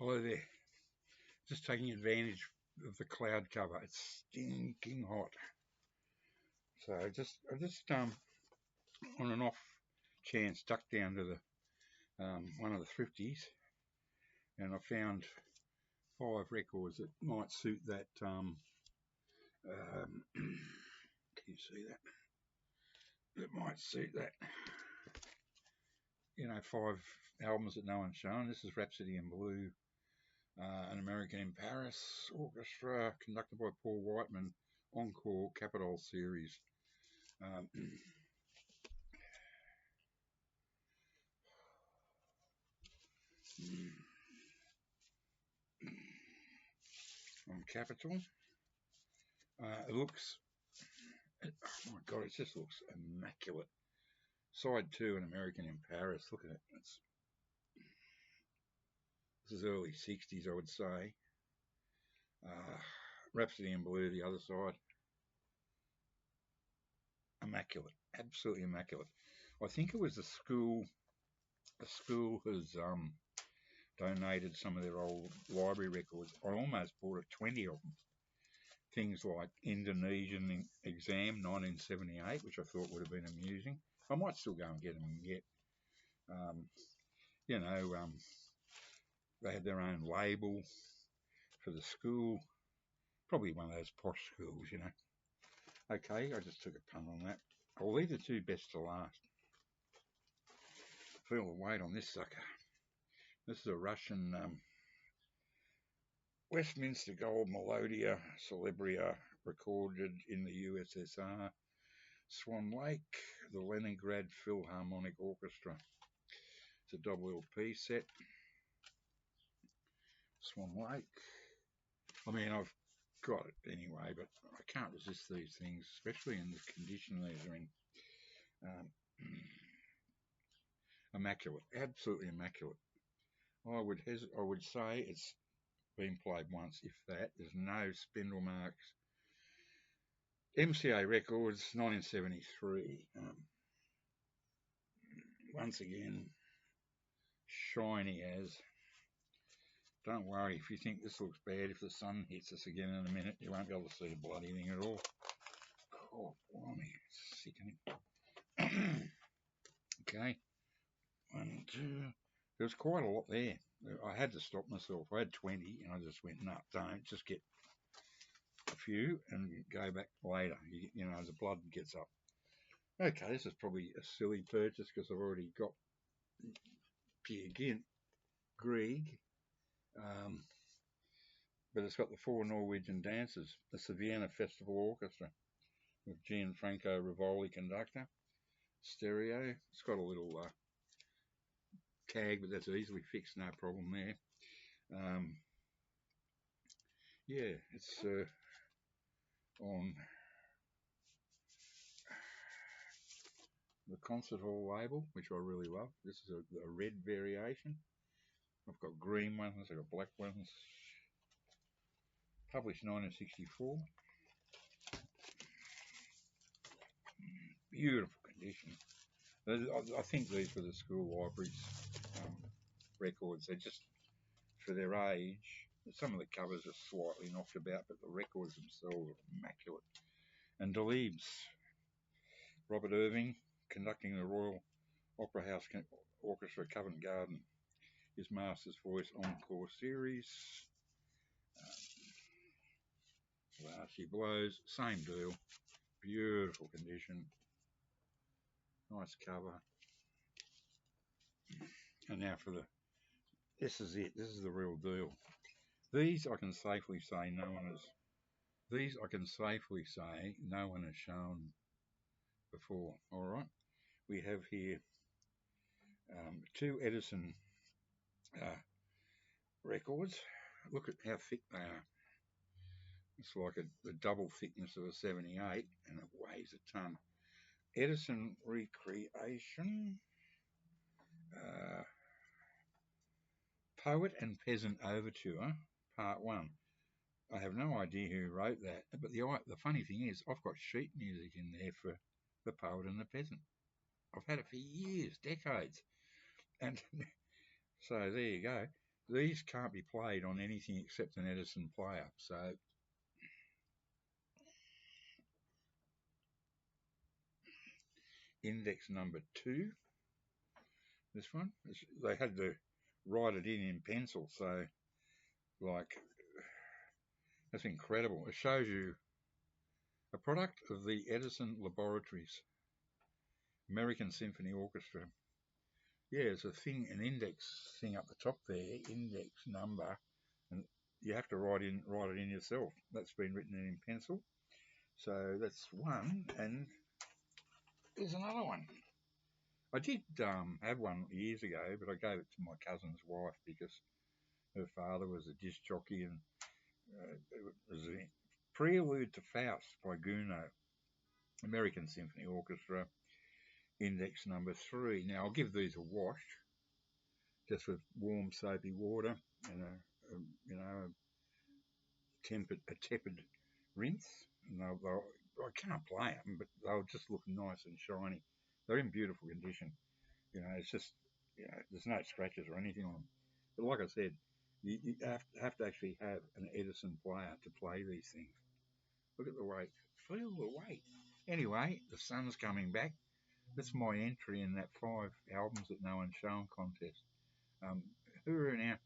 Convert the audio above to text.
Hello there. Just taking advantage of the cloud cover. It's stinking hot. So I just on an off chance ducked down to the one of the thrifties, and I found 5 records that might suit that. Can you see that? That might suit that. 5 albums that no one's shown. This is Rhapsody in Blue, An American in Paris Orchestra, conducted by Paul Whiteman, Encore Capitol Series. Um, on Capitol. It looks, oh my God, it just looks immaculate. Side 2, An American in Paris. Look at it. This is early 60s, I would say. Rhapsody in Blue, the other side. Immaculate. Absolutely immaculate. I think it was the school. The school has donated some of their old library records. I almost bought 20 of them. Things like Indonesian Exam 1978, which I thought would have been amusing. I might still go and get them yet. Um, you know, they had their own label for the school. Probably one of those posh schools, Okay, I just took a punt on that. I'll leave the two best to last. Feel the weight on this sucker. This is a Russian Westminster Gold Melodia Celebria, recorded in the USSR. Swan Lake, the Leningrad Philharmonic Orchestra. It's a double LP set. Swan Lake. I mean, I've got it anyway, but I can't resist these things, especially in the condition these are in. Um, immaculate, absolutely immaculate. I would say it's been played once, if that. There's no spindle marks. MCA Records, 1973. Once again, shiny as. Don't worry if you think this looks bad. If the sun hits us again in a minute, you won't be able to see a bloody thing at all. Oh, blimey, it's sickening. Okay, 1, 2. There was quite a lot there. I had to stop myself. I had 20, and I just went, no, don't. Just get a few and go back later. As the blood gets up. Okay, this is probably a silly purchase because I've already got Peer Gynt, Grieg, but it's got the 4 Norwegian dancers, the Vienna Festival Orchestra with Gianfranco Rivoli conductor, stereo. It's got a little tag, but that's easily fixed, no problem there. Yeah, it's on the Concert Hall label, which I really love. This is a red variation. I've got green ones, I've got black ones. Published 1964. Beautiful condition. I think these were the school libraries records. They're just, for their age, some of the covers are slightly knocked about, but the records themselves are immaculate. And Delibes, Robert Irving, conducting the Royal Opera House Orchestra, Covent Garden. His Master's Voice Encore Series. She Blows, same deal. Beautiful condition. Nice cover. And now this is it. This is the real deal. These I can safely say no one has shown before. All right. We have here 2 Edison records. Look at how thick they are. It's like the double thickness of a 78, and it weighs a ton. Edison Recreation, Poet and Peasant Overture, Part 1. I have no idea who wrote that, but the funny thing is, I've got sheet music in there for The Poet and the Peasant. I've had it for years, decades, and so there you go. these can't be played on anything except an Edison player. So index number 2, this one, they had to write it in pencil. So, like, that's incredible. It shows you a product of the Edison Laboratories, American Symphony Orchestra. Yeah, there's a thing, an index thing up the top there, index number, and you have to write it in yourself. That's been written in pencil. So that's one, and there's another one. I did have one years ago, but I gave it to my cousin's wife because her father was a disc jockey, and it was a Prelude to Faust by Gounod, American Symphony Orchestra, index number 3. Now I'll give these a wash, just with warm soapy water and a tepid rinse. And I can't play them, but they'll just look nice and shiny. They're in beautiful condition. It's just, there's no scratches or anything on them. But like I said, you have to actually have an Edison player to play these things. Look at the weight. Feel the weight. Anyway, the sun's coming back. That's my entry in that 5 albums that no one's shown contest. Who are in our